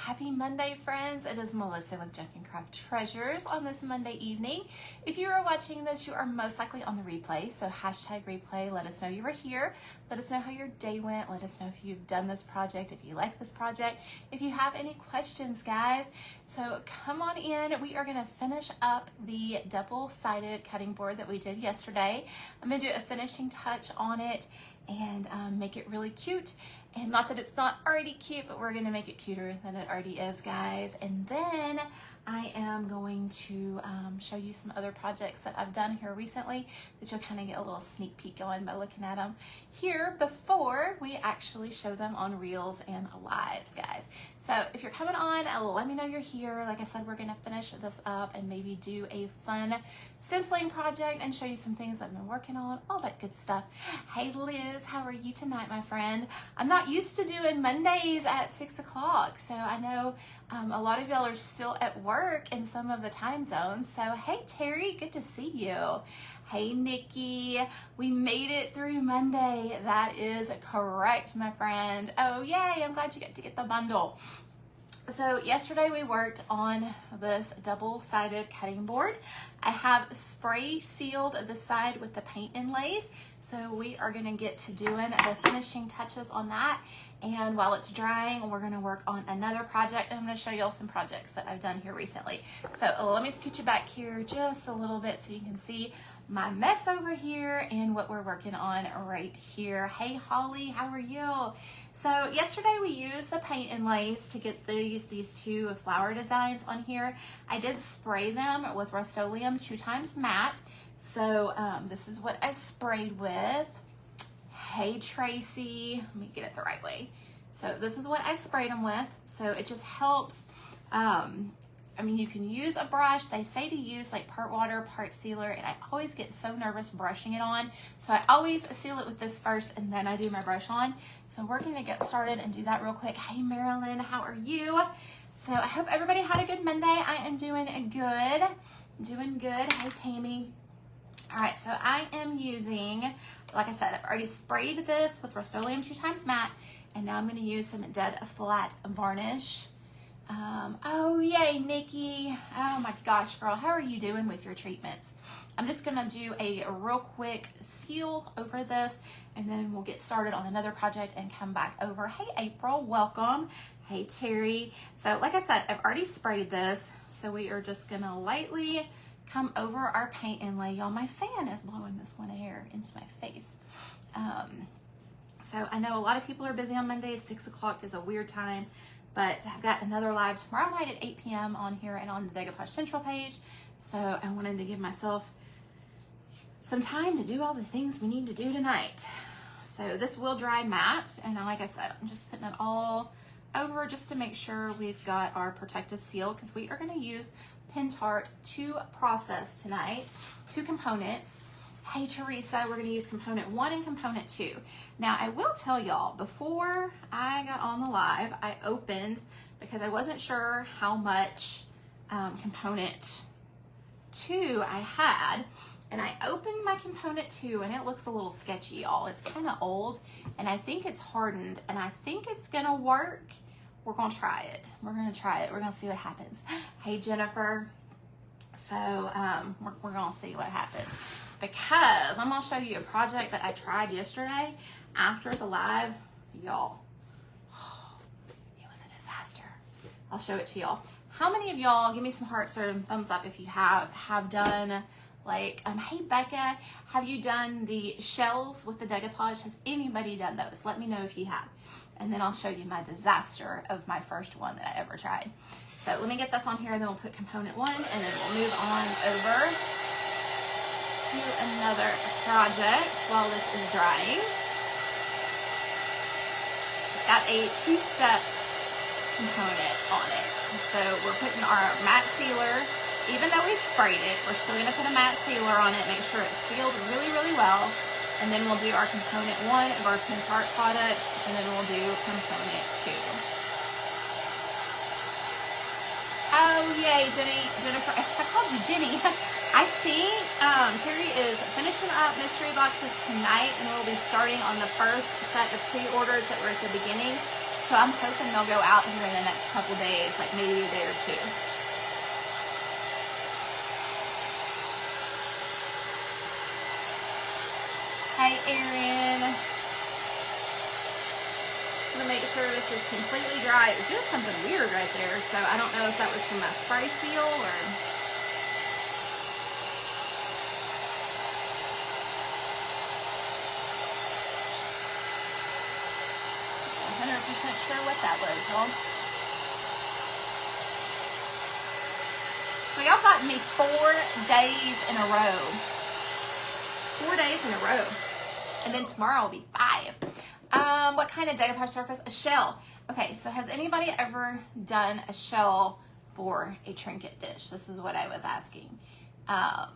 Happy Monday, friends. It is Melissa with Junk and Craft Treasures on this Monday evening. If you are watching this, you are most likely on the replay. So hashtag replay. Let us know you were here. Let us know how your day went. Let us know if you've done this project, if you like this project, if you have any questions, guys. So come on in. We are going to finish up the double-sided cutting board that we did yesterday. I'm going to do a finishing touch on it and make it really cute. And not that it's not already cute, but we're gonna make it cuter than it already is, guys. And then I am going to show you some other projects that I've done here recently that you'll kind of get a little sneak peek on by looking at them here before we actually show them on Reels and Lives, guys. So if you're coming on, let me know you're here. Like I said, we're gonna finish this up and maybe do a fun stenciling project and show you some things I've been working on, all that good stuff. Hey Liz, how are you tonight, my friend? I'm not used to doing Mondays at 6 o'clock, so I know a lot of y'all are still at work in some of the time zones. So hey Terry, good to see you. Hey Nikki, we made it through Monday. That is correct, my friend. Oh yay, I'm glad you got to get the bundle. So yesterday we worked on this double-sided cutting board. I have spray sealed the side with the paint inlays. So we are gonna get to doing the finishing touches on that. And while it's drying, we're gonna work on another project. And I'm gonna show you all some projects that I've done here recently. So let me scoot you back here just a little bit so you can see my mess over here and what we're working on right here. Hey Holly, how are you? So yesterday we used the paint inlays to get these two flower designs on here. I did spray them with Rust-Oleum 2x matte. So this is what I sprayed with. Hey Tracy, let me get it the right way. So this is what I sprayed them with. So it just helps. I mean, you can use a brush. They say to use like part water, part sealer, and I always get so nervous brushing it on. So I always seal it with this first and then I do my brush on. So we're gonna get started and do that real quick. Hey Marilyn, how are you? So I hope everybody had a good Monday. I am doing good. Doing good. Hey Tammy. All right, so I am using, like I said, I've already sprayed this with Rust-Oleum 2x matte, and now I'm gonna use some dead flat varnish. Oh yay, Nikki. Oh my gosh, girl, how are you doing with your treatments? I'm just gonna do a real quick seal over this, and then we'll get started on another project and come back over. Hey April, welcome. Hey Terry. So like I said, I've already sprayed this, so we are just gonna lightly come over our paint inlay. Y'all, my fan is blowing this one air into my face. So I know a lot of people are busy on Mondays. 6 o'clock is a weird time, but I've got another live tomorrow night at 8 p.m. on here and on the Decoupage Central page. So I wanted to give myself some time to do all the things we need to do tonight. So this will dry matte, and like I said, I'm just putting it all over just to make sure we've got our protective seal, because we are going to use Pen Tart to process tonight, 2 components. Hey Teresa, we're going to use component 1 and component 2. Now I will tell y'all, before I got on the live, I opened, because I wasn't sure how much component 2 I had, and I opened my component 2 and it looks a little sketchy, y'all. It's kind of old and I think it's hardened, and I think it's gonna work. We're gonna try it. We're gonna try it. We're gonna see what happens. Hey Jennifer. So we're gonna see what happens, because I'm gonna show you a project that I tried yesterday after the live, y'all. It was a disaster. I'll show it to y'all. How many of y'all, give me some hearts or thumbs up if you have done, like, hey Becca, have you done the shells with the decoupage? Has anybody done those? Let me know if you have. And then I'll show you my disaster of my first one that I ever tried. So let me get this on here, and then we'll put component 1, and then we'll move on over to another project while this is drying. It's got a 2-step component on it. So we're putting our matte sealer. Even though we sprayed it, we're still gonna put a matte sealer on it, make sure it's sealed really, really well. And then we'll do our component 1 of our Pen Tart product, and then we'll do component 2. Oh yay, Jennifer, I called you Jenny. I think Terry is finishing up mystery boxes tonight, and we'll be starting on the first set of pre-orders that were at the beginning. So I'm hoping they'll go out here in the next couple days, like maybe a day or two. Hey, Erin. I'm gonna make sure this is completely dry. It was doing something weird right there, so I don't know if that was from my spray seal or... 100% sure what that was, y'all. So y'all got me 4 days in a row. 4 days in a row. And then tomorrow will be 5. What kind of decoupage surface? A shell. Okay, so has anybody ever done a shell for a trinket dish? This is what I was asking. A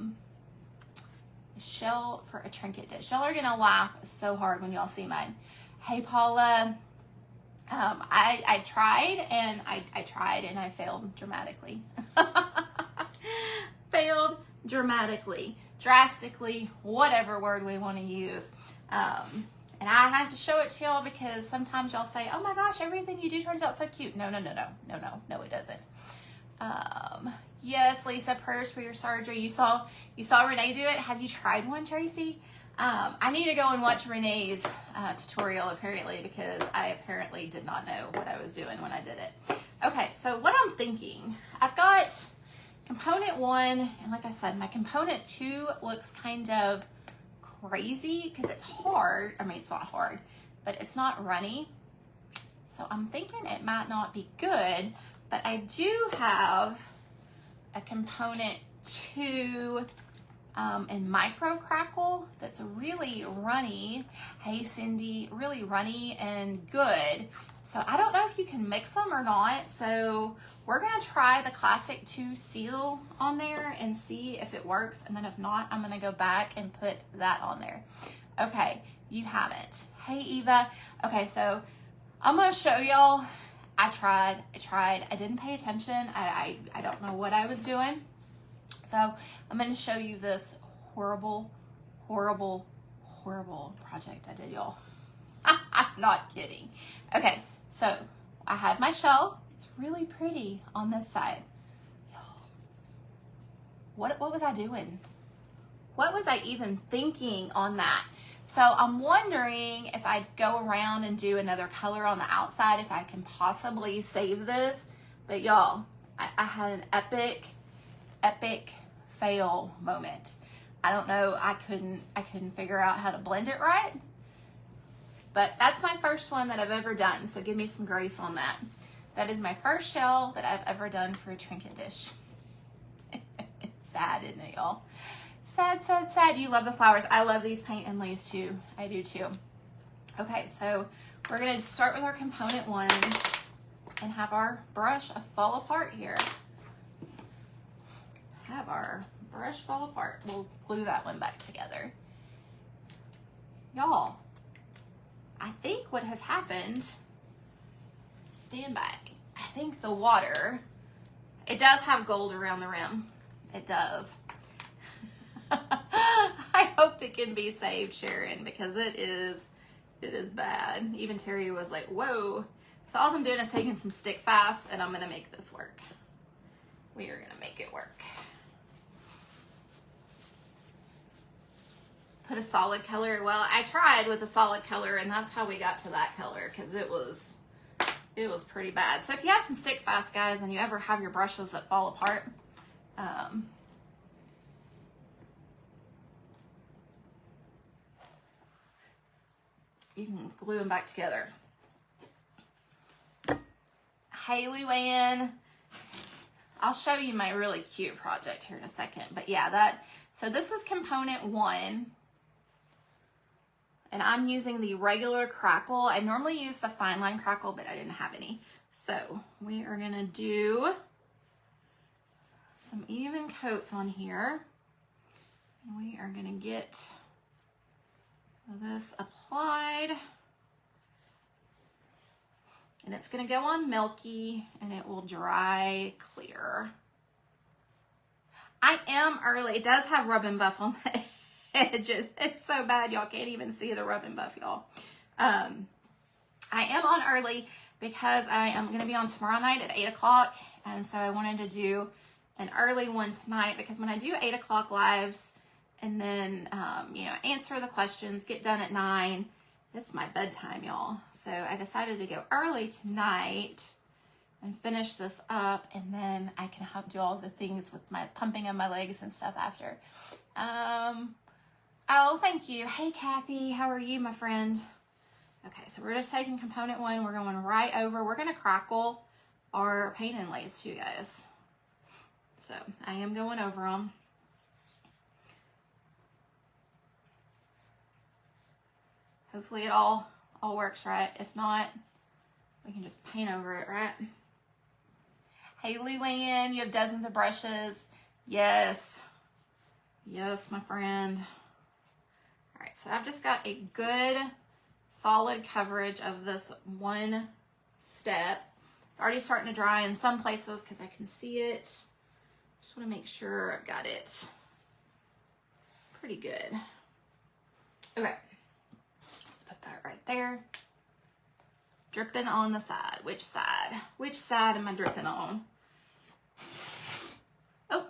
shell for a trinket dish. Y'all are gonna laugh so hard when y'all see mine. Hey, Paula. I tried and I tried and I failed dramatically. Failed dramatically, drastically, whatever word we want to use. And I have to show it to y'all because sometimes y'all say, oh my gosh, everything you do turns out so cute. No, it doesn't. Yes, Lisa, prayers for your surgery. You saw Renee do it. Have you tried one, Tracy? I need to go and watch Renee's tutorial apparently, because I apparently did not know what I was doing when I did it. Okay, so what I'm thinking, I've got component 1, and like I said, my component 2 looks kind of crazy because it's hard. I mean, it's not hard, but it's not runny. So I'm thinking it might not be good, but I do have a component 2 in micro crackle that's really runny. Hey Cindy, really runny and good. So I don't know if you can mix them or not. So we're gonna try the classic 2 seal on there and see if it works. And then if not, I'm gonna go back and put that on there. Okay, you haven't. Hey Eva. Okay, so I'm gonna show y'all. I tried. I didn't pay attention. I don't know what I was doing. So I'm going to show you this horrible project I did, y'all. I'm not kidding. Okay, so I have my shell. It's really pretty on this side. What was I doing? What was I even thinking on that? So I'm wondering if I go around and do another color on the outside, if I can possibly save this. But y'all, I had an epic fail moment. I don't know, I couldn't figure out how to blend it right. But that's my first one that I've ever done, so give me some grace on that. That is my first shell that I've ever done for a trinket dish. It's sad, isn't it, y'all? Sad, sad, sad. You love the flowers. I love these paint inlays too. I do too. Okay, so we're gonna start with our component 1 and have our brush fall apart here. Have our brush fall apart. We'll glue that one back together. Y'all, I think what has happened, stand back. I think the water, it does have gold around the rim. It does. I hope it can be saved, Sharon, because it is bad. Even Terry was like, whoa. So all I'm doing is taking some stick fast and I'm gonna make this work. We are gonna make it work. Put a solid color. Well, I tried with a solid color and that's how we got to that color, because it was pretty bad. So if you have some stick fast, guys, and you ever have your brushes that fall apart, you can glue them back together. Hey, Luann. I'll show you my really cute project here in a second. But yeah, so this is component 1. And I'm using the regular crackle. I normally use the fine line crackle, but I didn't have any. So we are gonna do some even coats on here. We are gonna get this applied. And it's gonna go on milky and it will dry clear. I am early. It does have rub and buff on the edges. It's so bad y'all can't even see the rub and buff, y'all. I am on early. because I am going to be on tomorrow night at 8 o'clock. And so I wanted to do an early one tonight, because when I do 8 o'clock lives and then, you know, answer the questions, get done at 9, it's my bedtime, y'all. So I decided to go early tonight and finish this up, and then I can help do all the things with my pumping of my legs and stuff after. Oh, thank you. Hey, Kathy, how are you, my friend? Okay, so we're just taking component 1. We're going right over. We're going to crackle our paint inlays too, guys. So I am going over them. Hopefully it all works right. If not, we can just paint over it, right? Hey, Luann, you have dozens of brushes. Yes. Yes, my friend. All right, so I've just got a good, solid coverage of this one step. It's already starting to dry in some places because I can see it. Just want to make sure I've got it pretty good. Okay. Put that right there. Dripping on the side. Which side? Which side am I dripping on? Oh,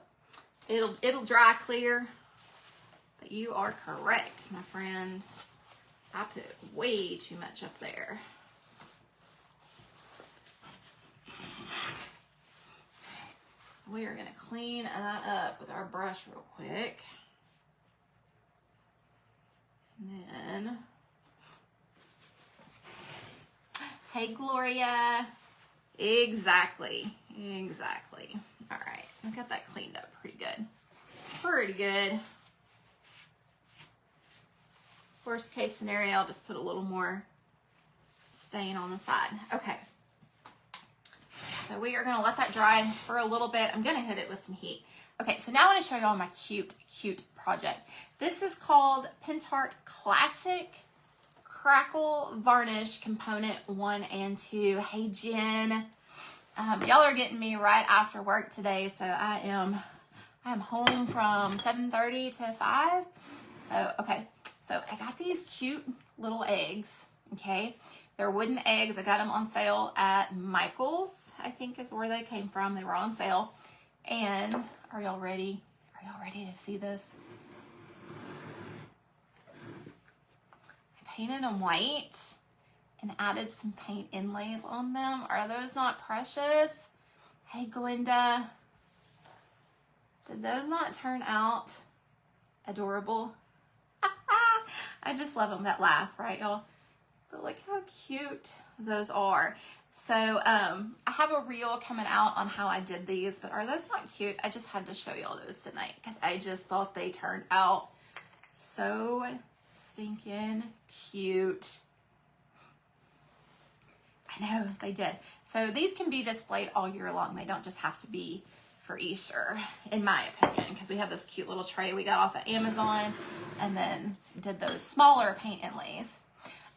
it'll dry clear. But you are correct, my friend. I put way too much up there. We are gonna clean that up with our brush real quick. And then, hey, Gloria. Exactly. All right, I got that cleaned up pretty good. Pretty good. Worst case scenario, I'll just put a little more stain on the side. Okay. So we are gonna let that dry for a little bit. I'm gonna hit it with some heat. Okay, so now I want to show you all my cute project. This is called Pentart Classic Crackle Varnish Component 1 and 2. Hey, Jen. Y'all are getting me right after work today, so I am home from 7:30 to 5. So, okay. So I got these cute little eggs, okay? They're wooden eggs. I got them on sale at Michael's, I think is where they came from. They were on sale. And are y'all ready? Are y'all ready to see this? I painted them white and added some paint inlays on them. Are those not precious? Hey, Glinda. Did those not turn out adorable? I just love them, that laugh, right, y'all? But look how cute those are. So I have a reel coming out on how I did these, but are those not cute? I just had to show y'all those tonight because I just thought they turned out so stinking cute. I know, they did. So these can be displayed all year long. They don't just have to be for Easter, in my opinion, because we have this cute little tray we got off of Amazon and then did those smaller paint inlays.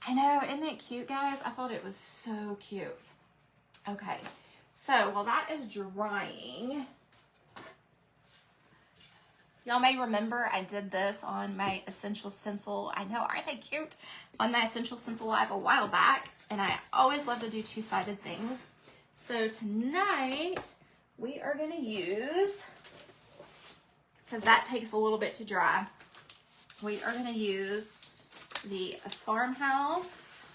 I know, isn't it cute, guys? I thought it was so cute. Okay, so while that is drying, y'all may remember I did this on my Essential Stencil. I know, aren't they cute? On my Essential Stencil Live a while back, and I always love to do two-sided things. So tonight, we are gonna use, because that takes a little bit to dry, we are gonna use the Farmhouse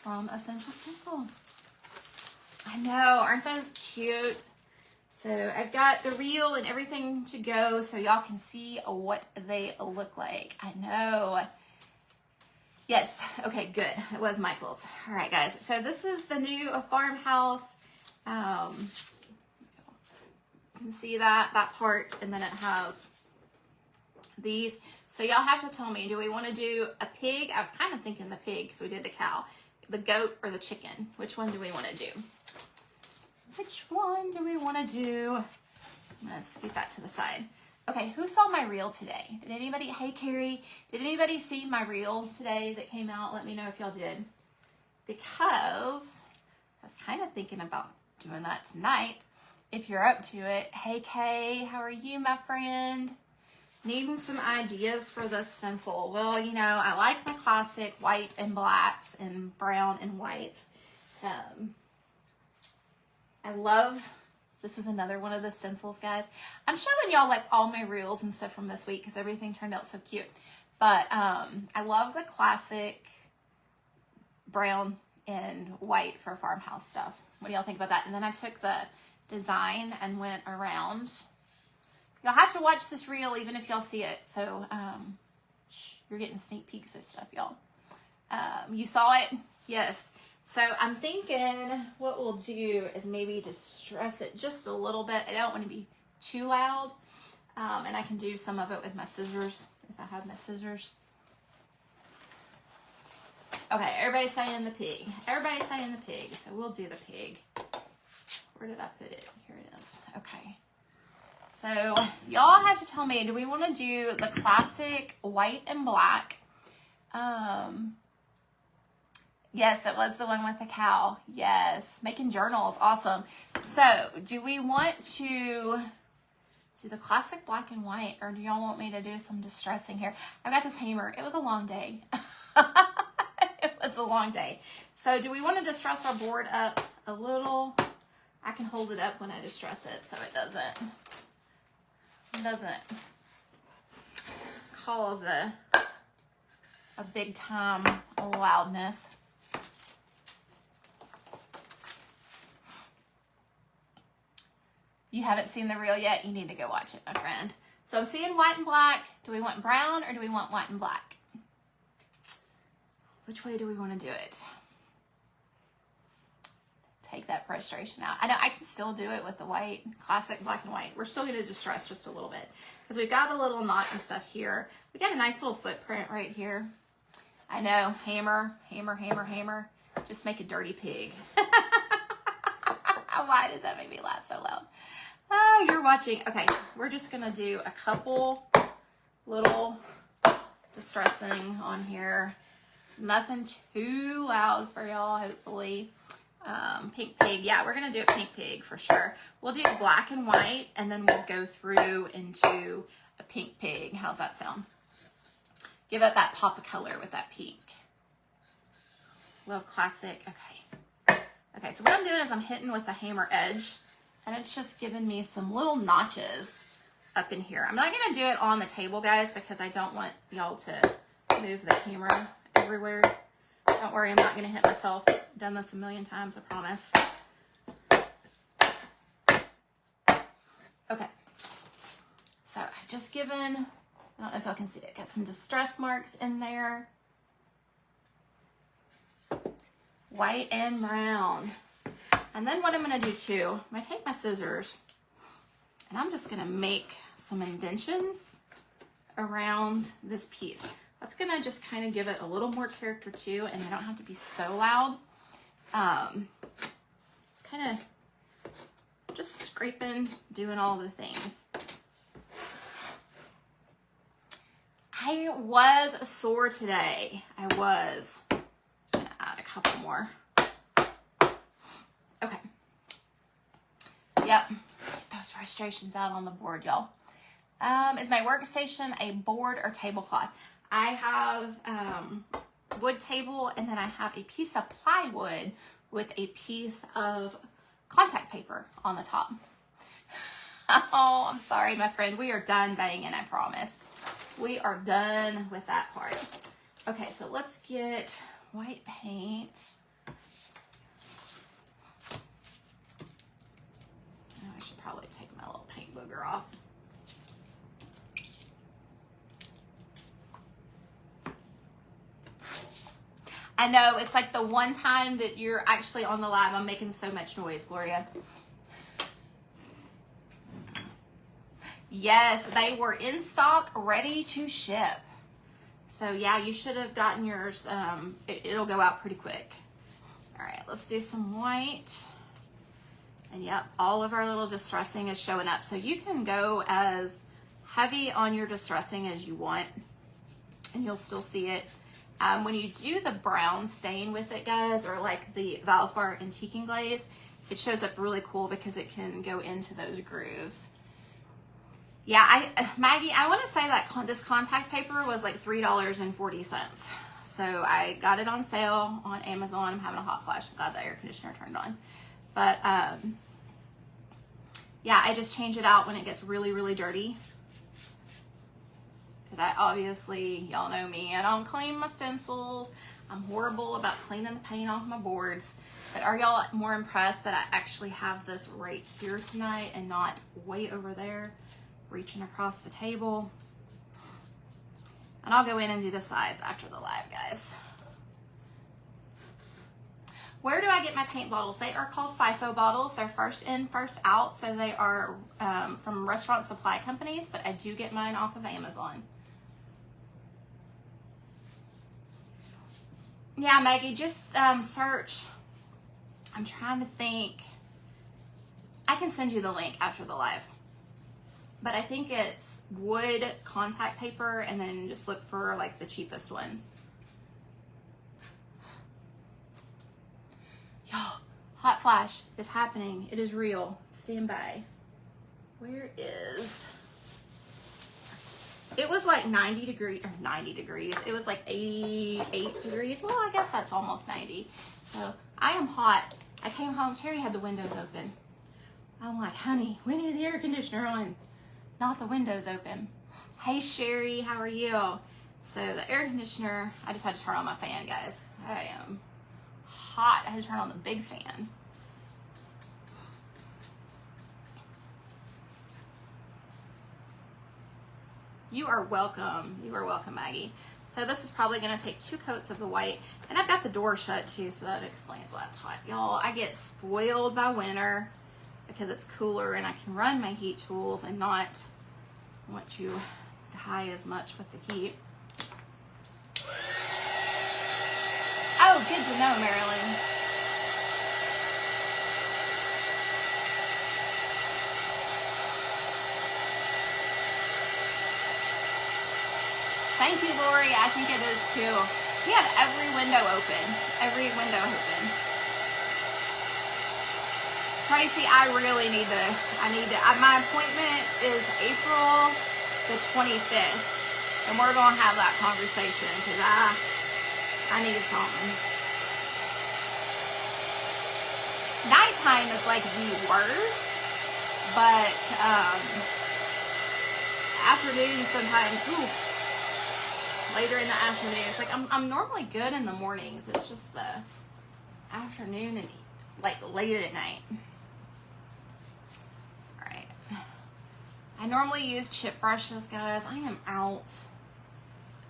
from Essential Stencil. I know, aren't those cute? So I've got the reel and everything to go so y'all can see what they look like. I know. Yes, okay, good. It was Michael's. All right, guys. So this is the new Farmhouse. You can see that part, and then it has these. So y'all have to tell me, do we want to do a pig? I was kind of thinking the pig because we did the cow. The goat or the chicken? Which one do we want to do? Which one do we want to do? I'm going to scoot that to the side. Okay, who saw my reel today? Did anybody, hey Carrie, did anybody see my reel today that came out? Let me know if y'all did. Because I was kind of thinking about doing that tonight. If you're up to it. Hey Kay, how are you, my friend? Needing some ideas for this stencil. Well, you know, I like my classic white and blacks and brown and whites. I love, this is another one of the stencils, guys. I'm showing y'all like all my reels and stuff from this week because everything turned out so cute. But I love the classic brown and white for farmhouse stuff. What do y'all think about that? And then I took the design and went around. Y'all have to watch this reel even if y'all see it. So you're getting sneak peeks of stuff, y'all. You saw it? Yes. So I'm thinking what we'll do is maybe distress it just a little bit. I don't want to be too loud. And I can do some of it with my scissors if I have my scissors. Okay, everybody's saying the pig. Everybody's saying the pig. So we'll do the pig. Where did I put it? Here it is. Okay. So y'all have to tell me, do we want to do the classic white and black? Yes, it was the one with the cow. Yes, making journals, awesome. So do we want to do the classic black and white, or do y'all want me to do some distressing here? I've got this hammer. It was a long day. It was a long day. So do we want to distress our board up a little? I can hold it up when I distress it so it doesn't cause a big time loudness. You haven't seen the reel yet? You need to go watch it, my friend. So I'm seeing white and black. Do we want brown or do we want white and black? Which way do we want to do it? Take that frustration out. I know I can still do it with the white, classic black and white. We're still going to distress just a little bit because we've got a little knot and stuff here. We got a nice little footprint right here. I know, hammer, hammer, hammer, hammer. Just make a dirty pig. Why does that make me laugh so loud? Oh, you're watching. Okay, we're just going to do a couple little distressing on here. Nothing too loud for y'all, hopefully. Pink pig. Yeah, we're going to do a pink pig for sure. We'll do black and white, and then we'll go through into a pink pig. How's that sound? Give it that pop of color with that pink. Love classic. Okay. Okay, so what I'm doing is I'm hitting with the hammer edge, and it's just giving me some little notches up in here. I'm not going to do it on the table, guys, because I don't want y'all to move the camera everywhere. Don't worry, I'm not going to hit myself. Done this a million times, I promise. Okay. So I've just given, I don't know if y'all can see it, got some distress marks in there. White and brown. And then what I'm going to do too, I'm going to take my scissors and I'm just going to make some indentions around this piece. That's going to just kind of give it a little more character too, and I don't have to be so loud. It's kind of just scraping, doing all the things. I was sore today. I was. Just going to add a couple more. Okay. Yep. Get those frustrations out on the board, y'all. Is my workstation a board or tablecloth? I have wood table, and then I have a piece of plywood with a piece of contact paper on the top. Oh, I'm sorry, my friend. We are done banging, I promise. We are done with that part. Okay, so let's get white paint. Oh, I should probably take my little paint booger off. I know, it's like the one time that you're actually on the live, I'm making so much noise, Gloria. Yes, they were in stock, ready to ship. So yeah, you should have gotten yours. It'll go out pretty quick. All right, let's do some white. And yep, all of our little distressing is showing up. So you can go as heavy on your distressing as you want, and you'll still see it. When you do the brown stain with it, guys, or like the Valspar Antiquing Glaze, it shows up really cool because it can go into those grooves. Yeah, Maggie, I want to say that this contact paper was like $3.40. So I got it on sale on Amazon. I'm having a hot flash. I'm glad the air conditioner turned on. But Yeah, I just change it out when it gets really, really dirty. Because I obviously, y'all know me, I don't clean my stencils. I'm horrible about cleaning the paint off my boards. But are y'all more impressed that I actually have this right here tonight and not way over there, reaching across the table? And I'll go in and do the sides after the live, guys. Where do I get my paint bottles? They are called FIFO bottles. They're first in, first out. So they are from restaurant supply companies, but I do get mine off of Amazon. Yeah, Maggie, just search. I'm trying to think. I can send you the link after the live. But I think it's wood contact paper, and then just look for like the cheapest ones. Y'all, hot flash is happening. It is real. Stand by. Where is... It was like 90 degrees, or 90 degrees. It was like 88 degrees. Well, I guess that's almost 90. So I am hot. I came home, Terry had the windows open. I'm like, honey, we need the air conditioner on, not the windows open. Hey, Sherry, how are you? So the air conditioner, I just had to turn on my fan, guys. I am hot. I had to turn on the big fan. You are welcome. You are welcome, Maggie. So this is probably going to take 2 coats of the white. And I've got the door shut too, so that explains why it's hot. Y'all, I get spoiled by winter because it's cooler and I can run my heat tools and not want to die as much with the heat. Oh, good to know, Marilyn. Thank you, Lori. I think it is too. We have every window open. Every window open. Tracy, I really need to, my appointment is April the 25th. And we're going to have that conversation because I need something. Nighttime is like the worst. But afternoon sometimes, ooh. Later in the afternoon. It's like I'm normally good in the mornings. It's just the afternoon and like late at night. All right. I normally use chip brushes, guys. I am out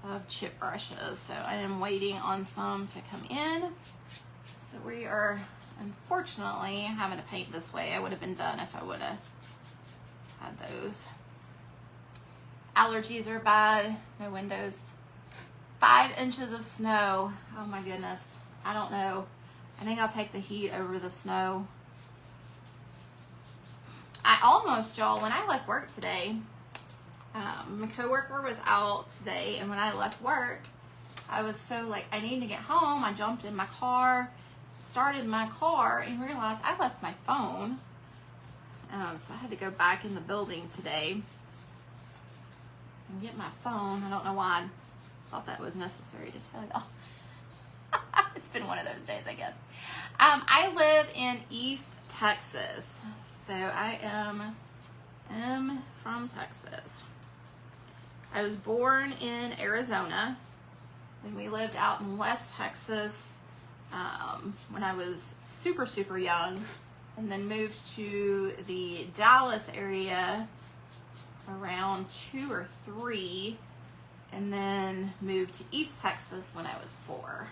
of chip brushes, so I am waiting on some to come in. So we are unfortunately having to paint this way. I would have been done if I would have had those. Allergies are bad. No windows. 5 inches of snow. Oh my goodness. I don't know. I think I'll take the heat over the snow. I almost, y'all, when I left work today, my coworker was out today, and when I left work, I was so like, I need to get home. I jumped in my car, started my car, and realized I left my phone. So I had to go back in the building today and get my phone. I don't know why I thought that was necessary to tell y'all. It's been one of those days, I guess. I live in East Texas, so I am from Texas. I was born in Arizona, and we lived out in West Texas when I was super, super young, and then moved to the Dallas area around 2 or 3, and then moved to East Texas when I was 4.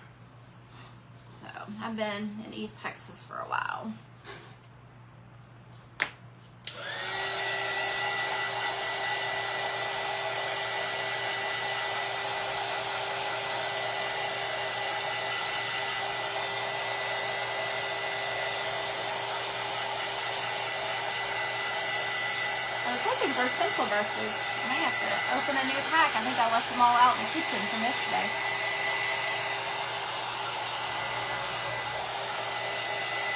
So I've been in East Texas for a while. I was looking for stencil brushes. I may have to open a new pack. I think I left them all out in the kitchen from yesterday.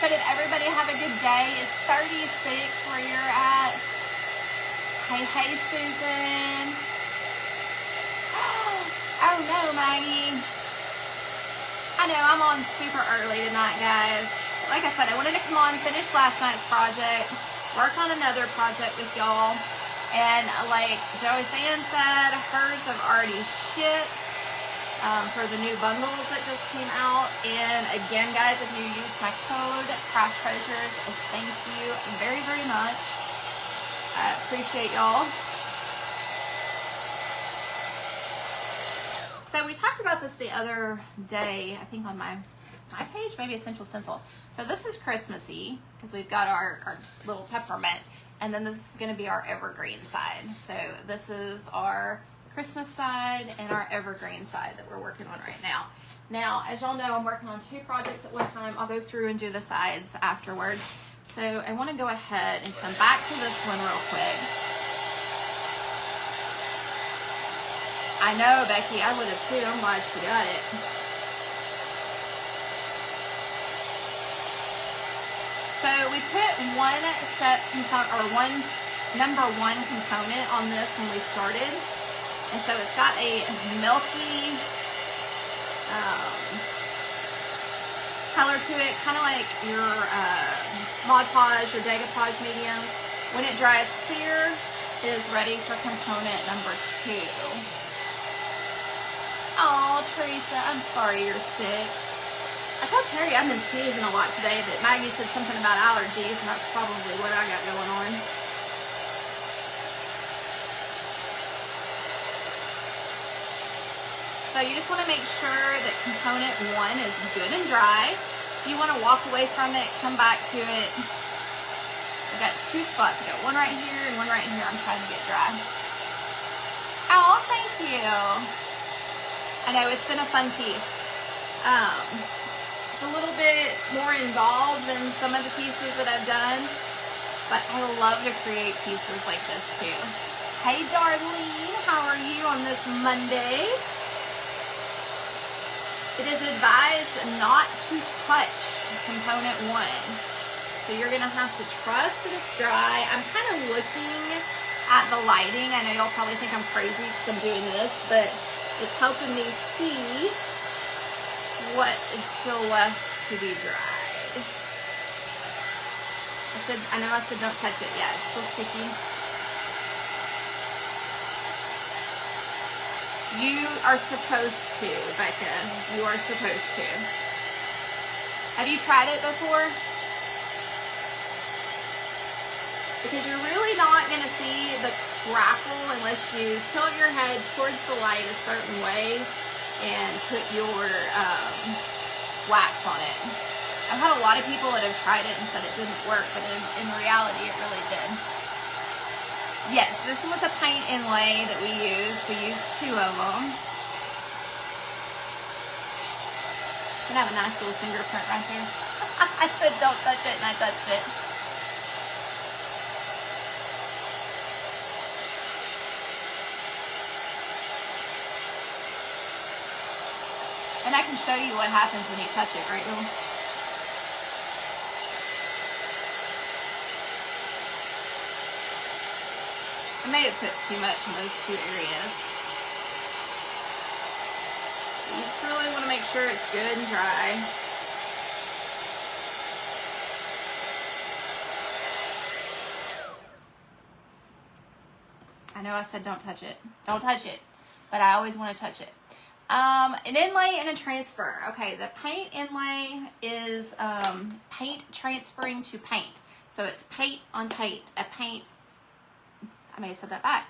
So did everybody have a good day? It's 36 where you're at. Hey, Susan. Oh no, Maggie. I know, I'm on super early tonight, guys. Like I said, I wanted to come on and finish last night's project. work on another project with y'all. And like Joey Sand said, hers have already shipped for the new bundles that just came out. And again, guys, if you use my code CRAFTTREASURES, thank you very, very much. I appreciate y'all. So we talked about this the other day, I think on my page, maybe Essential Stencil. So this is Christmassy because we've got our little peppermint, and then this is going to be our evergreen side. So this is our Christmas side and our evergreen side that we're working on right now. Now, as y'all know, I'm working on 2 projects at one time. I'll go through and do the sides afterwards. So I want to go ahead and come back to this one real quick. I know, Becky, I would have too. I'm glad she got it. So we put one step component, or number one component on this when we started. And so it's got a milky color to it, kind of like your Mod Podge or Decoupage mediums. When it dries clear, it is ready for component number 2. Oh, Teresa, I'm sorry you're sick. I told Terry I've been sneezing a lot today, but Maggie said something about allergies, and that's probably what I got going on. So you just want to make sure that component 1 is good and dry. If you want to walk away from it, come back to it. I've got 2 spots. I've got one right here and one right here I'm trying to get dry. Oh, thank you. I know, it's been a fun piece. It's a little bit more involved than some of the pieces that I've done, but I love to create pieces like this too. Hey Darlene, how are you on this Monday? It is advised not to touch component 1. So you're gonna have to trust that it's dry. I'm kind of looking at the lighting. I know y'all probably think I'm crazy because I'm doing this, but it's helping me see what is still left to be dried. I know I said don't touch it. Yeah, it's still sticky. You are supposed to, Becca. You are supposed to. Have you tried it before? Because you're really not going to see the crackle unless you tilt your head towards the light a certain way and put your wax on it. I've had a lot of people that have tried it and said it didn't work, but in reality it really did. Yes, this was a paint inlay that we used. We used 2 of them. Can have a nice little fingerprint right there. I said don't touch it and I touched it. And I can show you what happens when you touch it, right, Will? I may have put too much in those 2 areas. You just really want to make sure it's good and dry. I know I said don't touch it. Don't touch it. But I always want to touch it. An inlay and a transfer. Okay, the paint inlay is paint transferring to paint. So it's paint on paint. A paint, I may have said that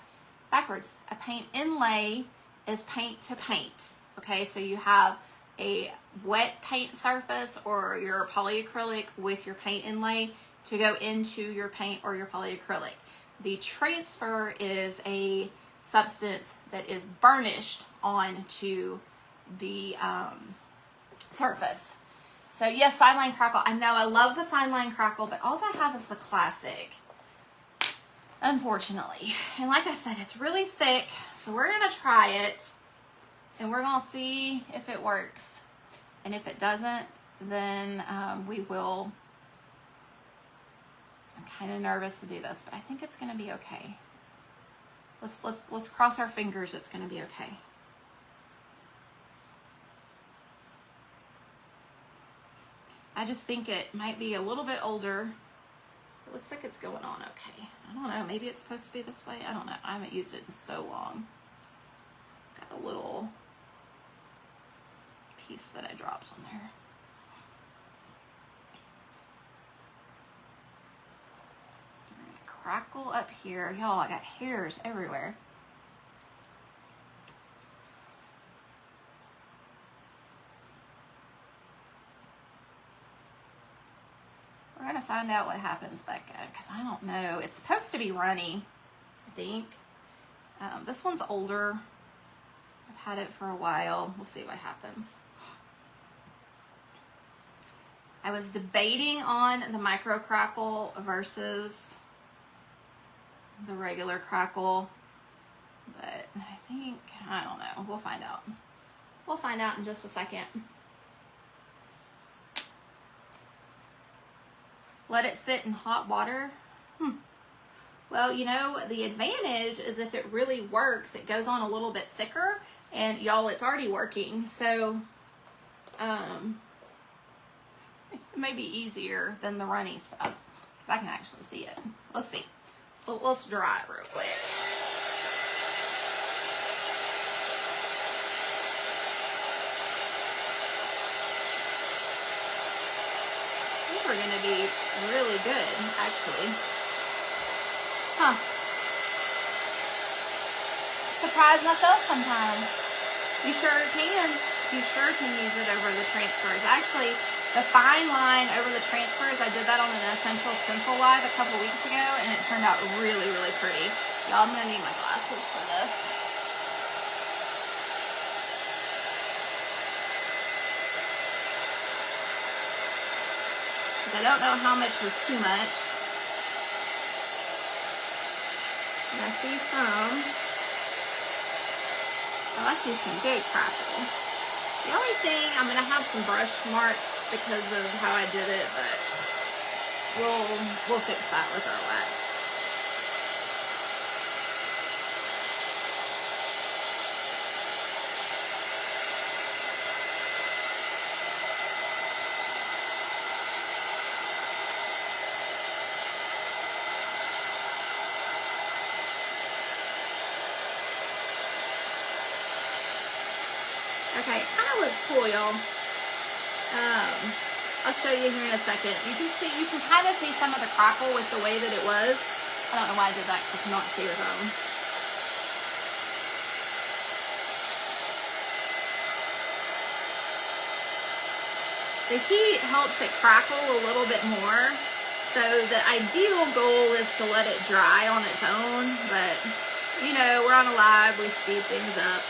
backwards. A paint inlay is paint to paint. Okay, so you have a wet paint surface or your polyacrylic with your paint inlay to go into your paint or your polyacrylic. The transfer is a substance that is burnished onto the surface. So yeah, fine line crackle. I know I love the fine line crackle, but all I have is the classic, unfortunately. And like I said, it's really thick, so we're gonna try it and we're gonna see if it works. And if it doesn't, then we will. I'm kind of nervous to do this, but I think it's gonna be okay. Let's cross our fingers. It's going to be okay. I just think it might be a little bit older It looks like it's going on okay. I don't know, maybe it's supposed to be this way. I don't know. I haven't used it in so long. Got a little piece that I dropped on there. Crackle up here. Y'all, I got hairs everywhere. We're gonna find out what happens, Becca, because I don't know. It's supposed to be runny, I think. This one's older. I've had it for a while. We'll see what happens. I was debating on the micro crackle versus the regular crackle, but I think, I don't know. We'll find out. We'll find out in just a second. Let it sit in hot water. Well, you know, the advantage is if it really works, it goes on a little bit thicker, and y'all, it's already working. So, it may be easier than the runny stuff, because I can actually see it. Let's see. Well, let's dry it real quick. These are going to be really good, actually. Huh. Surprise myself sometimes. You sure can. You sure can use it over the transfers. Actually, the fine line over the transfers, I did that on an Essential Stencil Live a couple weeks ago, and it turned out really, really pretty. Y'all, I'm going to need my glasses for this. I don't know how much was too much. I see some. Oh, I see some good crackle. The only thing, I'm going to have some brush marks because of how I did it, but we'll fix that with our wax. Okay, kind of looks cool, y'all. I'll show you here in a second. You can kind of see some of the crackle with the way that it was. I don't know why I did that because I cannot see with them. The heat helps it crackle a little bit more. So the ideal goal is to let it dry on its own, but you know, we're on a live, we speed things up.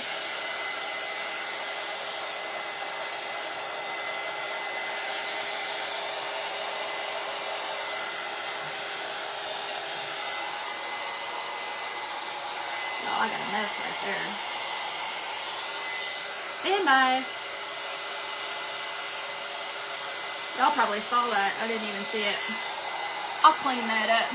I got a mess right there. Stand by. Y'all probably saw that. I didn't even see it. I'll clean that up.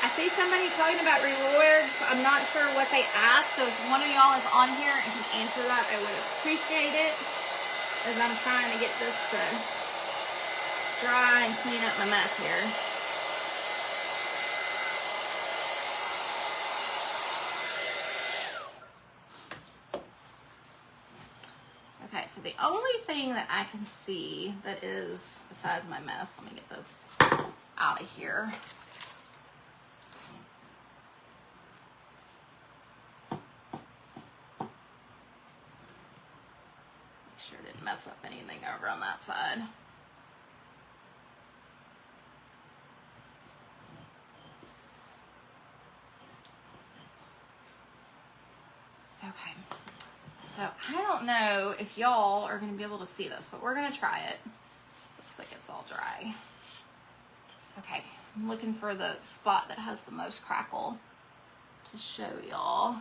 I see somebody talking about rewards. I'm not sure what they asked, so if one of y'all is on here and can answer that, I would appreciate it, as I'm trying to get this to dry and clean up my mess here. Okay, so the only thing that I can see that is, besides my mess, let me get this out of here. Make sure I didn't mess up anything over on that side. Okay, so I don't know if y'all are going to be able to see this, but we're going to try it. Looks like it's all dry. Okay, I'm looking for the spot that has the most crackle to show y'all.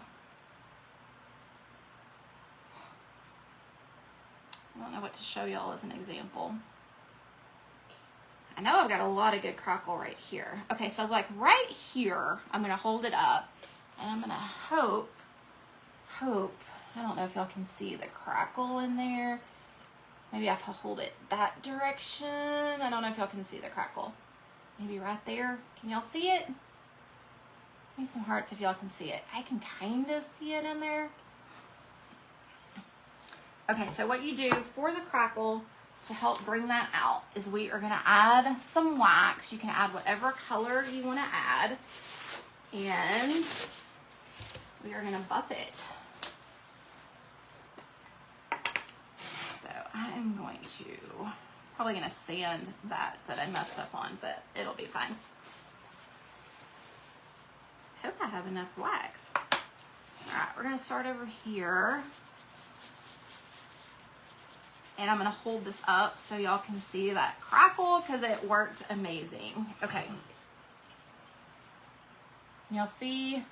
I don't know what to show y'all as an example. I know I've got a lot of good crackle right here. Okay, so like right here, I'm going to hold it up, and I'm going to hope, I don't know if y'all can see the crackle in there. Maybe I have to hold it that direction. I don't know if y'all can see the crackle. Maybe right there. Can y'all see it? Give me some hearts if y'all can see it. I can kind of see it in there. Okay, so what you do for the crackle to help bring that out is we are gonna add some wax. You can add whatever color you wanna add. And we are gonna buff it. I am going to, probably gonna sand that I messed up on, but it'll be fine. Hope I have enough wax. All right, we're gonna start over here. And I'm gonna hold this up so y'all can see that crackle because it worked amazing. Okay. Y'all see?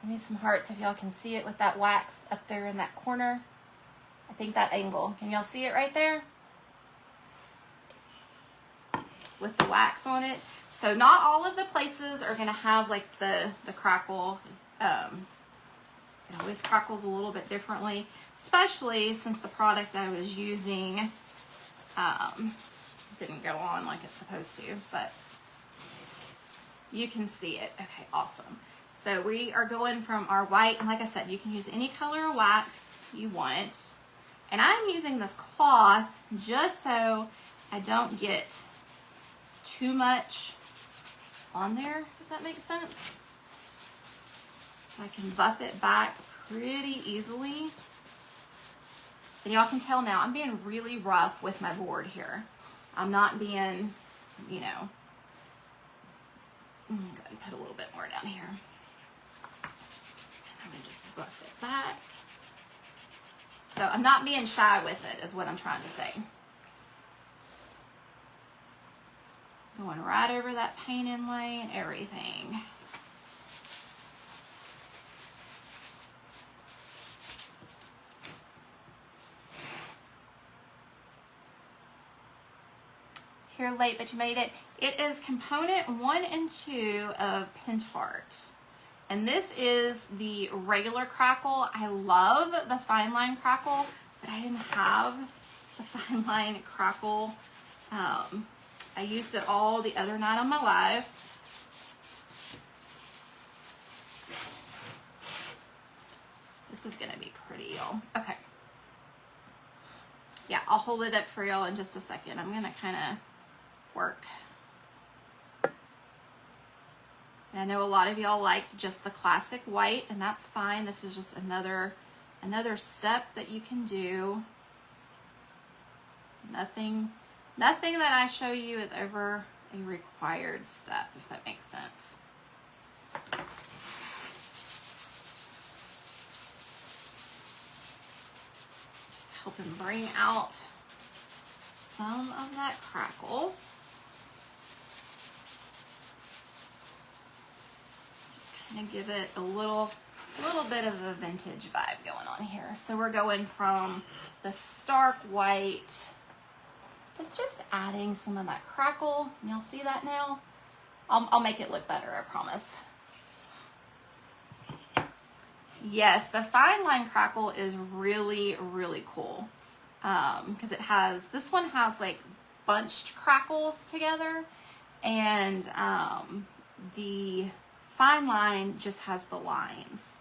I need some hearts if y'all can see it with that wax up there in that corner. I think that angle. Can y'all see it right there? With the wax on it. So not all of the places are gonna have like the crackle. It always crackles a little bit differently, especially since the product I was using didn't go on like it's supposed to, but you can see it. Okay, awesome. So we are going from our white, and like I said, you can use any color of wax you want. And I'm using this cloth just so I don't get too much on there, if that makes sense. So I can buff it back pretty easily. And y'all can tell now I'm being really rough with my board here. I'm not being, you know, I'm gonna go ahead and put a little bit more down here. I'm gonna just buff it back. So I'm not being shy with it, is what I'm trying to say. Going right over that paint inlay and everything. Here late, but you made it. It is component 1 and 2 of Pinch Heart. And this is the regular crackle. I love the fine line crackle, but I didn't have the fine line crackle. I used it all the other night on my live. This is gonna be pretty, y'all. Okay. Yeah, I'll hold it up for y'all in just a second. I'm gonna kind of work. And I know a lot of y'all like just the classic white, and that's fine. This is just another step that you can do. Nothing that I show you is ever a required step, if that makes sense. Just helping bring out some of that crackle. And give it a little bit of a vintage vibe going on here. So we're going from the stark white to just adding some of that crackle. And y'all see that now? I'll make it look better, I promise. Yes, the fine line crackle is really, really cool. Because it has, this one has like bunched crackles together, and the fine line just has the lines.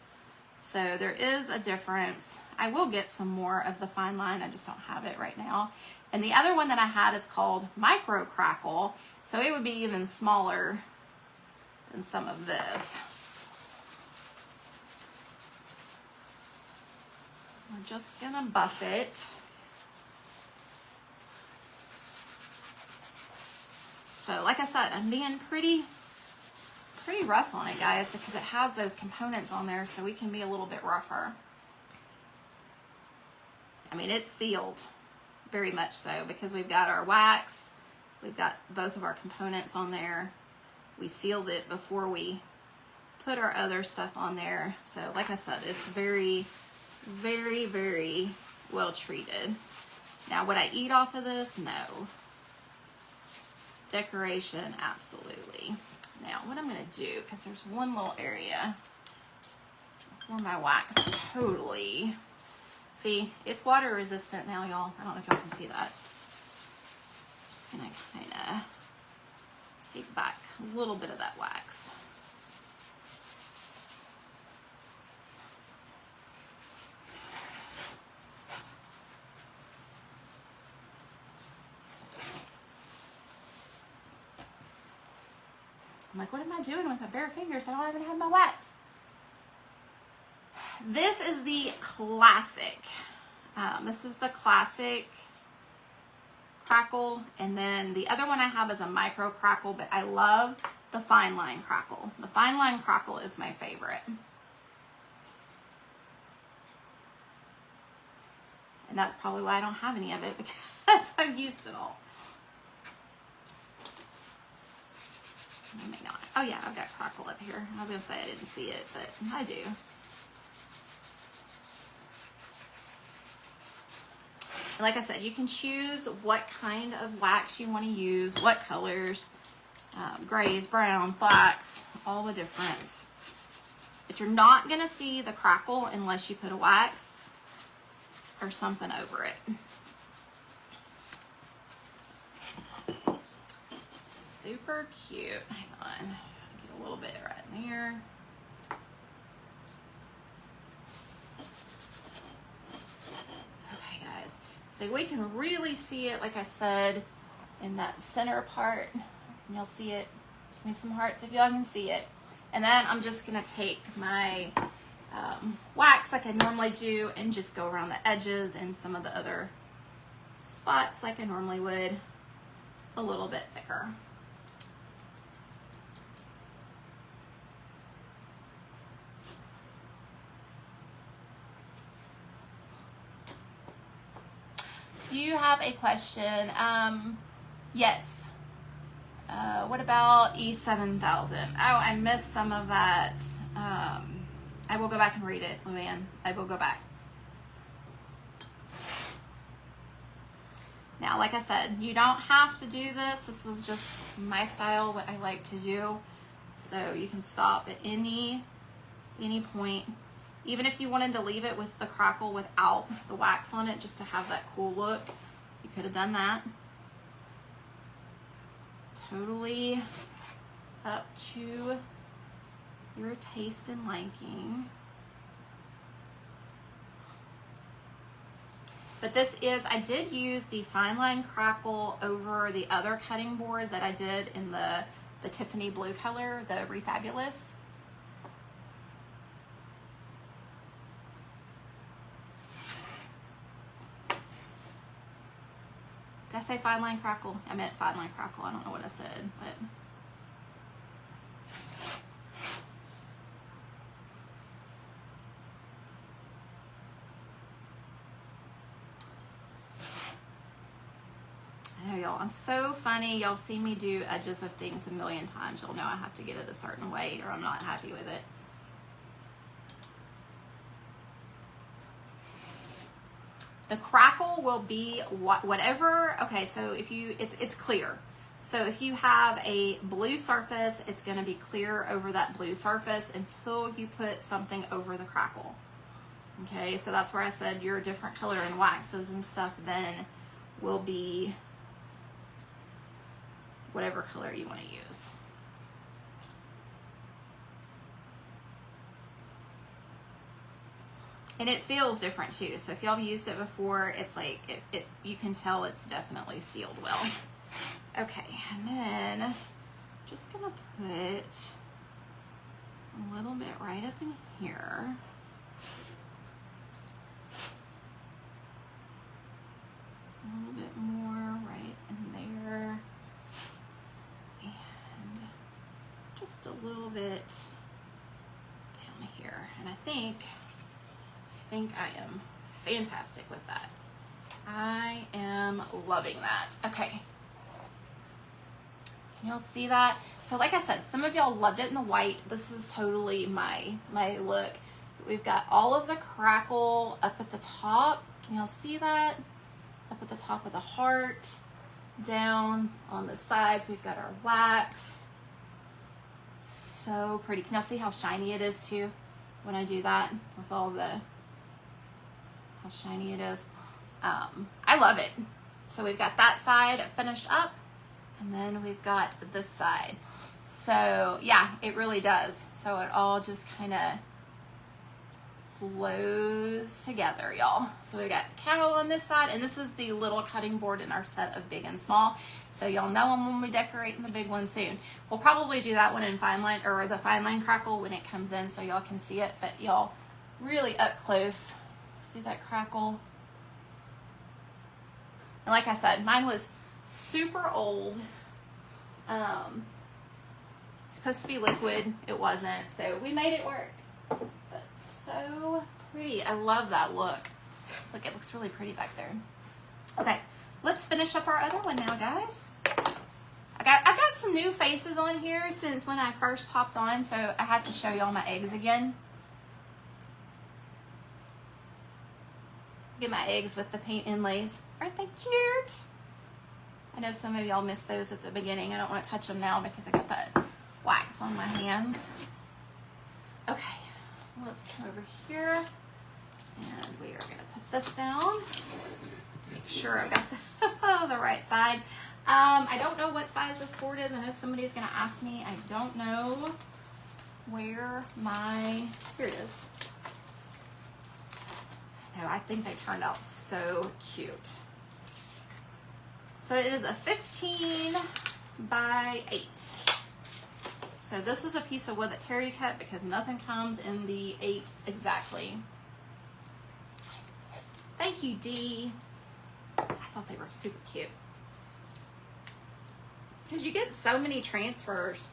So there is a difference. I will get some more of the fine line, I just don't have it right now. And the other one that I had is called micro crackle, so it would be even smaller than some of this. We're just gonna buff it. So like I said, I'm being pretty rough on it, guys, because it has those components on there, so we can be a little bit rougher. I mean, it's sealed, very much so, because we've got our wax, we've got both of our components on there. We sealed it before we put our other stuff on there. So like I said, it's very, very, very well treated. Now, would I eat off of this? No. Decoration, absolutely. Now, what I'm going to do, because there's one little area where my wax totally See, it's water resistant now, y'all. I don't know if y'all can see that. Just gonna kind of take back a little bit of that wax. I'm like, what am I doing with my bare fingers? I don't even have my wax. This is the classic. This is the classic crackle, and then the other one I have is a micro crackle, but I love the fine line crackle. The fine line crackle is my favorite. And that's probably why I don't have any of it, because I've used it all. I may not. Oh yeah, I've got crackle up here. I was gonna say I didn't see it, but I do. Like I said, you can choose what kind of wax you want to use, what colors, grays, browns, blacks, all the difference. But you're not going to see the crackle unless you put a wax or something over it. Super cute. Hang on. Get a little bit right in there. Okay, guys. So we can really see it, like I said, in that center part. Y'all see it? Give me some hearts if y'all can see it. And then I'm just gonna take my wax like I normally do and just go around the edges and some of the other spots like I normally would, a little bit thicker. You have a question. Yes. What about E7000? Oh, I missed some of that. I will go back and read it, Luann. I will go back. Now, like I said, you don't have to do this. This is just my style, what I like to do. So you can stop at any point. Even if you wanted to leave it with the crackle without the wax on it, just to have that cool look, you could have done that. Totally up to your taste and liking. But this is, I did use the fine line crackle over the other cutting board that I did in the Tiffany blue color, the Refabulous. Did I say fine line crackle? I meant fine line crackle. I don't know what I said, but. I know, y'all, I'm so funny. Y'all see me do edges of things a million times. You'll know I have to get it a certain way or I'm not happy with it. The crackle will be whatever, okay, so if you, it's clear. So if you have a blue surface, it's gonna be clear over that blue surface until you put something over the crackle. Okay, so that's where I said your different color and waxes and stuff then will be whatever color you wanna use. And it feels different too. So if y'all have used it before, it's like, you can tell it's definitely sealed well. Okay, and then just gonna put a little bit right up in here. A little bit more right in there. And just a little bit down here. And I think I am fantastic with that. I am loving that. Okay. Can y'all see that? So like I said, some of y'all loved it in the white. This is totally my look. We've got all of the crackle up at the top. Can y'all see that? Up at the top of the heart. Down on the sides, we've got our wax. So pretty. Can y'all see how shiny it is too when I do that with all the how shiny it is. I love it. So we've got that side finished up, and then we've got this side. So yeah, it really does. So it all just kind of flows together, y'all. So we got cowl on this side, and this is the little cutting board in our set of big and small. So y'all know them when we decorate the big one soon. We'll probably do that one in fine line, or the fine line crackle when it comes in, so y'all can see it. But y'all, really up close, see that crackle? And like I said, mine was super old. Supposed to be liquid, it wasn't, so we made it work. But so pretty. I love that look. Look, it looks really pretty back there. Okay, let's finish up our other one now, guys. I've got some new faces on here since when I first popped on, so I have to show y'all my eggs again. Get my eggs with the paint inlays. Aren't they cute? I know some of y'all missed those at the beginning. I don't want to touch them now because I got that wax on my hands. Okay, let's come over here, and we are going to put this down. Make sure I got the right side. I don't know what size this board is. I know somebody's going to ask me. I don't know where my, here it is. No, I think they turned out so cute. So it is a 15 by 8. So this is a piece of wood that Terry cut because nothing comes in the 8 exactly. Thank you, Dee. I thought they were super cute. Because you get so many transfers,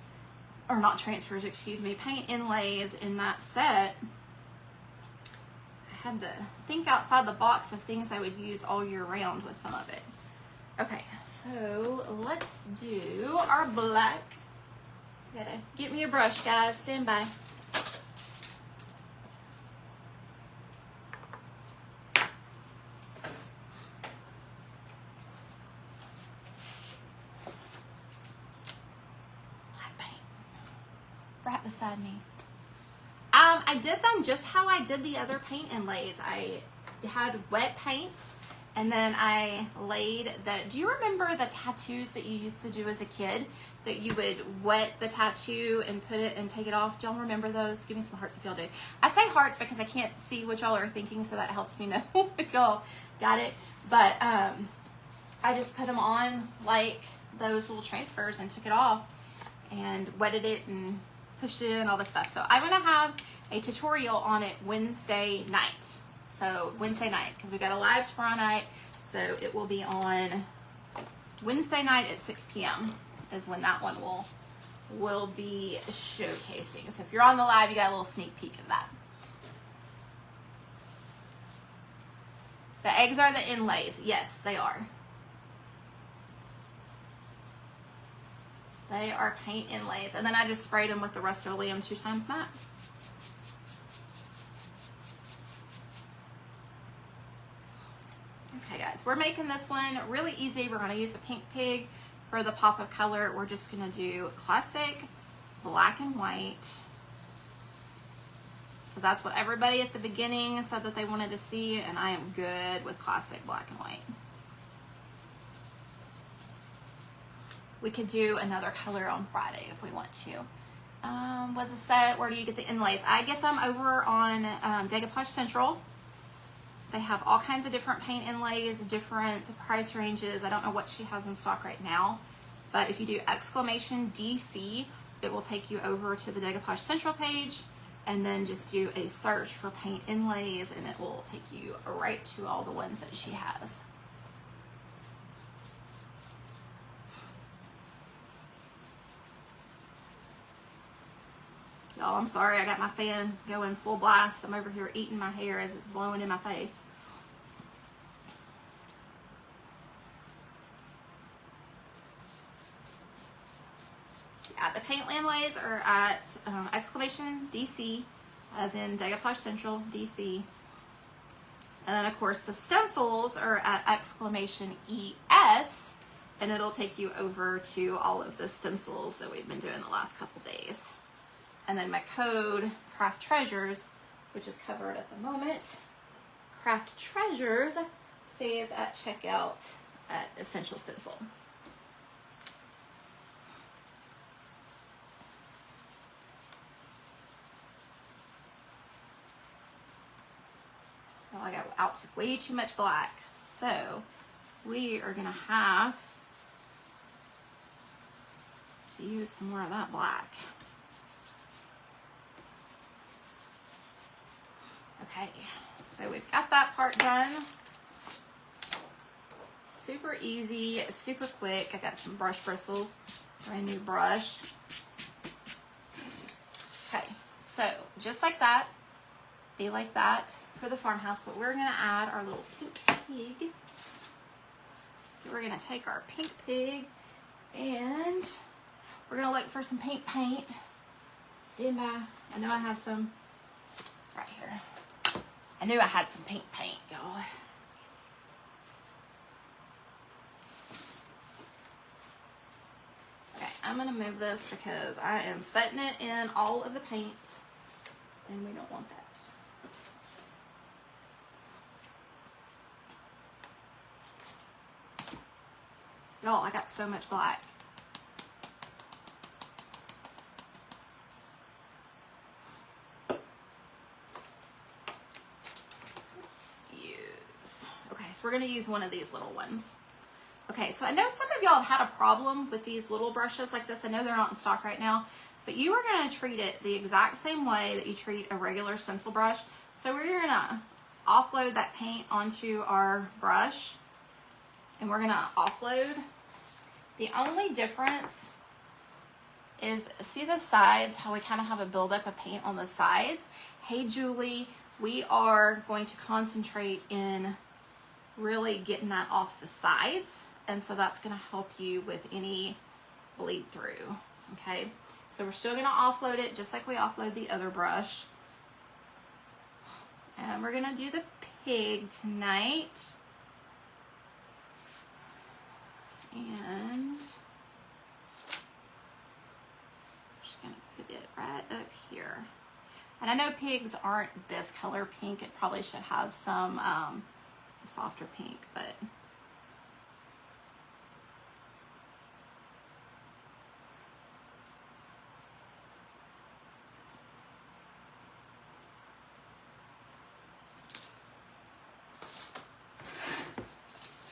or not transfers, excuse me, paint inlays in that set. I had to think outside the box of things I would use all year round with some of it. Okay, so let's do our black. Gotta get me a brush, guys. Stand by. Black paint. Right beside me. I did them just how I did the other paint inlays. I had wet paint, and then I laid the, do you remember the tattoos that you used to do as a kid? That you would wet the tattoo and put it and take it off? Do y'all remember those? Give me some hearts if y'all do. I say hearts because I can't see what y'all are thinking, so that helps me know if y'all got it. But I just put them on like those little transfers and took it off and wetted it and pushed it in and all this stuff. So I'm gonna have a tutorial on it Wednesday night. So Wednesday night, because we got a live tomorrow night, so it will be on Wednesday night at 6 p.m. is when that one will be showcasing. So if you're on the live, you got a little sneak peek of that. The eggs are the inlays. Yes, they are. They are paint inlays. And then I just sprayed them with the Rust-Oleum 2x matte. Okay, guys, we're making this one really easy. We're going to use a pink pig for the pop of color. We're just going to do classic black and white, because that's what everybody at the beginning said that they wanted to see, and I am good with classic black and white. We could do another color on Friday if we want to. Was a set, where do you get the inlays? I get them over on Decoupage Central. They have all kinds of different paint inlays, different price ranges. I don't know what she has in stock right now, but if you do exclamation DC, it will take you over to the Decoupage Central page, and then just do a search for paint inlays, and it will take you right to all the ones that she has. Y'all, I'm sorry, I got my fan going full blast. I'm over here eating my hair as it's blowing in my face. Yeah, the paint inlays are at exclamation DC, as in Decoupage Central DC. And then of course the stencils are at exclamation ES, and it'll take you over to all of the stencils that we've been doing the last couple days. And then my code, Craft Treasures, which is covered at the moment, Craft Treasures saves at checkout at Essential Stencil. Oh, I got out way too much black. So we are gonna have to use some more of that black. Okay, so we've got that part done. Super easy, super quick. I got some brush bristles, brand new brush. Okay, so just like that, be like that for the farmhouse, but we're gonna add our little pink pig. So we're gonna take our pink pig and we're gonna look for some pink paint. Stand by. I know I have some. It's right here. I knew I had some pink paint, y'all. Okay, I'm gonna move this because I am setting it in all of the paint and we don't want that. Y'all, I got so much black. Let's use, okay, so we're gonna use one of these little ones. Okay, so I know some of y'all have had a problem with these little brushes like this. I know they're not in stock right now, but you are gonna treat it the exact same way that you treat a regular stencil brush. So we're gonna offload that paint onto our brush and we're gonna offload. The only difference is, see the sides, how we kind of have a buildup of paint on the sides? Hey, Julie, we are going to concentrate in really getting that off the sides. And so that's gonna help you with any bleed through, okay? So we're still gonna offload it just like we offload the other brush. And we're gonna do the pig tonight. And I'm just gonna put it right up here. And I know pigs aren't this color pink. It probably should have some softer pink, but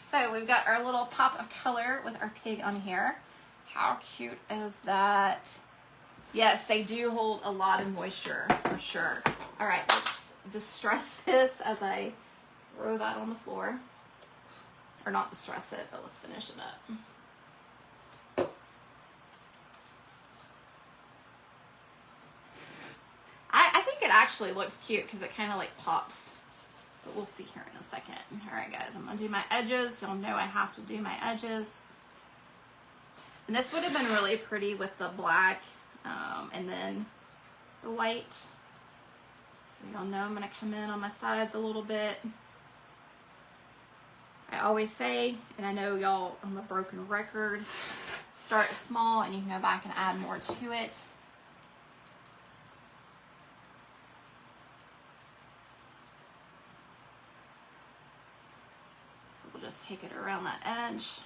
so we've got our little pop of color with our pig on here. How cute is that? Yes, they do hold a lot of moisture for sure. All right, let's distress this as I throw that on the floor. Or not distress it, but let's finish it up. I think it actually looks cute because it kind of like pops. But we'll see here in a second. All right, guys, I'm gonna do my edges. Y'all know I have to do my edges. And this would have been really pretty with the black and then the white. So y'all know I'm gonna come in on my sides a little bit. I always say, and I know y'all, I'm a broken record, start small and you can go back and add more to it. We'll just take it around that edge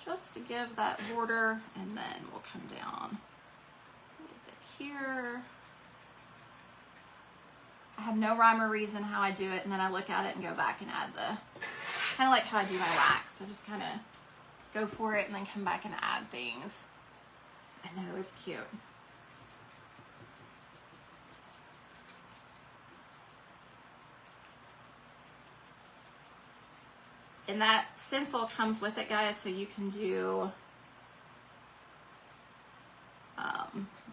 just to give that border, and then we'll come down a little bit here. I have no rhyme or reason how I do it, and then I look at it and go back and add the, kind of like how I do my wax. I just kind of go for it and then come back and add things. I know, it's cute. And that stencil comes with it, guys, so you can do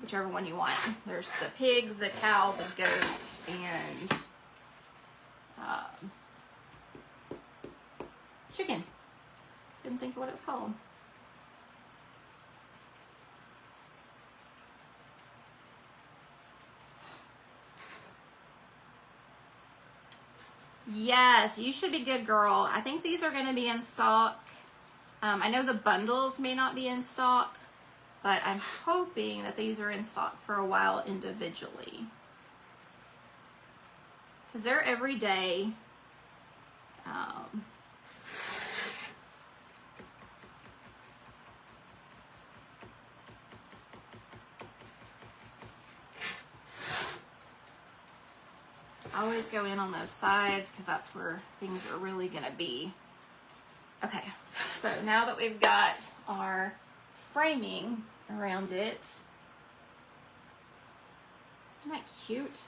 whichever one you want. There's the pig, the cow, the goat, and chicken. Didn't think of what it was called. Yes, you should be good, girl. I think these are going to be in stock. I know the bundles may not be in stock, but I'm hoping that these are in stock for a while individually. because they're every day. I always go in on those sides because that's where things are really going to be. Okay, so now that we've got our framing around it, isn't that cute?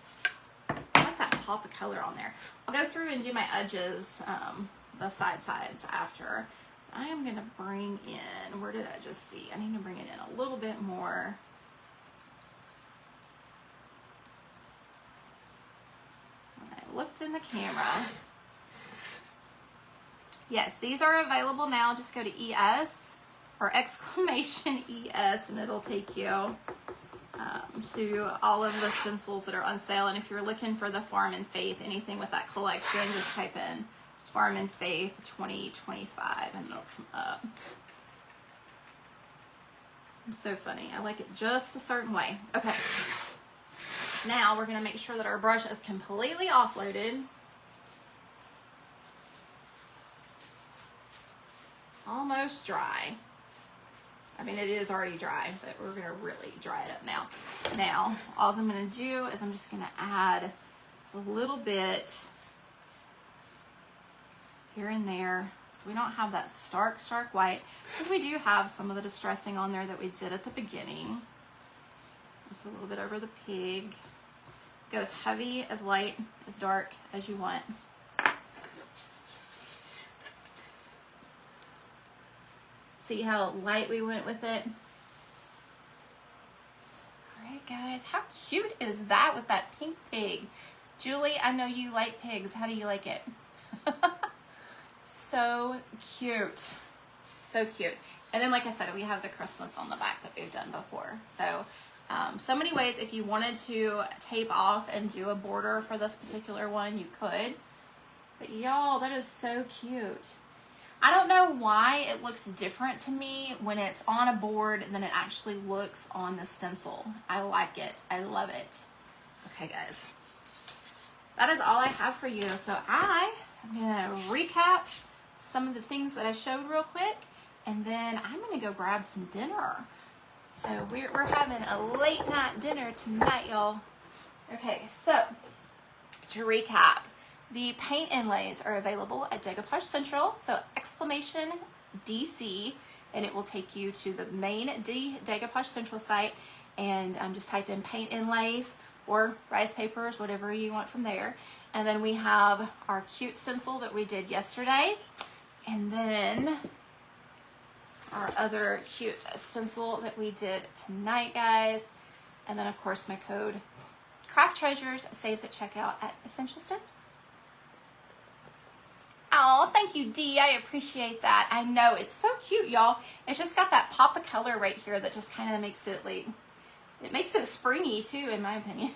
I like that pop of color on there. I'll go through and do my edges, the sides after. I am going to bring in, where did I just see? I need to bring it in a little bit more. Looked in the camera. Yes, these are available now. Just go to ES or exclamation ES and it'll take you to all of the stencils that are on sale. And if you're looking for the Farm and Faith, anything with that collection, just type in Farm and Faith 2025 and it'll come up. It's so funny. I like it just a certain way. Okay. Now we're going to make sure that our brush is completely offloaded. Almost dry. I mean, it is already dry, but we're going to really dry it up now. Now, all I'm going to do is I'm just going to add a little bit here and there so we don't have that stark white, because we do have some of the distressing on there that we did at the beginning. Put a little bit over the pig. Go as heavy, as light, as dark as you want. See how light we went with it? All right, guys, how cute is that with that pink pig? Julie, I know you like pigs. How do you like it? So cute. So cute. And then, like I said, we have the Christmas on the back that we've done before. So many ways. If you wanted to tape off and do a border for this particular one, you could. But y'all, that is so cute. I don't know why it looks different to me when it's on a board than it actually looks on the stencil. I like it. I love it. Okay, guys. That is all I have for you. So I am going to recap some of the things that I showed real quick, and then I'm going to go grab some dinner. So we're having a late night dinner tonight, y'all. Okay, so to recap, the paint inlays are available at Decoupage Central. So exclamation DC, and it will take you to the main Decoupage Central site, and just type in paint inlays or rice papers, whatever you want from there. And then we have our cute stencil that we did yesterday, and then our other cute stencil that we did tonight, guys. And then, of course, my code CRAFTTREASURES saves at checkout at Essential Stencil. Oh, thank you, Dee. I appreciate that. I know, it's so cute, y'all. It's just got that pop of color right here that just kind of makes it like, it makes it springy too, in my opinion.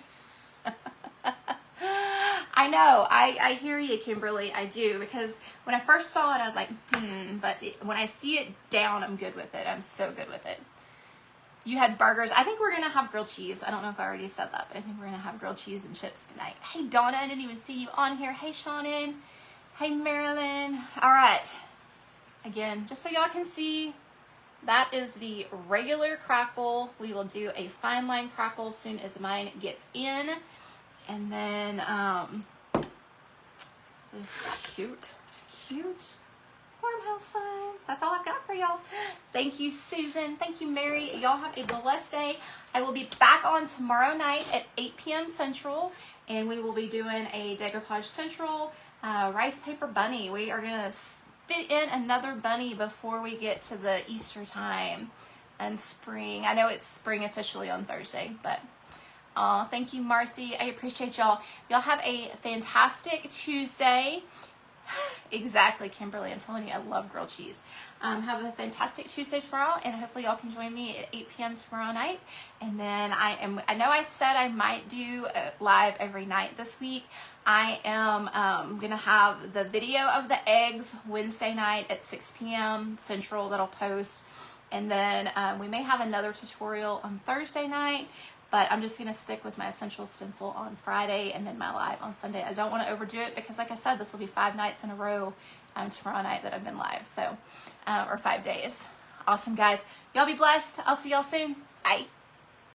I know, I hear you, Kimberly. I do, because when I first saw it, I was like, but when I see it down, I'm good with it. I'm so good with it. You had burgers. I think we're going to have grilled cheese. I don't know if I already said that, but I think we're going to have grilled cheese and chips tonight. Hey, Donna, I didn't even see you on here. Hey, Shannon. Hey, Marilyn. All right. Again, just so y'all can see, that is the regular crackle. We will do a fine line crackle as soon as mine gets in. And then this cute farmhouse sign. That's all I've got for y'all. Thank you, Susan. Thank you, Mary. Y'all have a blessed day. I will be back on tomorrow night at 8 p.m. Central, and we will be doing a Decoupage Central rice paper bunny. We are going to fit in another bunny before we get to the Easter time and spring. I know it's spring officially on Thursday, but thank you, Marcy. I appreciate y'all. Y'all have a fantastic Tuesday. Exactly, Kimberly. I'm telling you, I love grilled cheese. Have a fantastic Tuesday tomorrow, and hopefully y'all can join me at 8 p.m. tomorrow night. And then I know I said I might do live every night this week. I am going to have the video of the eggs Wednesday night at 6 p.m. Central that I'll post. And then we may have another tutorial on Thursday night. but I'm just going to stick with my essential stencil on Friday and then my live on Sunday. I don't want to overdo it because, like I said, this will be 5 nights in a row tomorrow night that I've been live, so or 5 days. Awesome, guys. Y'all be blessed. I'll see y'all soon. Bye.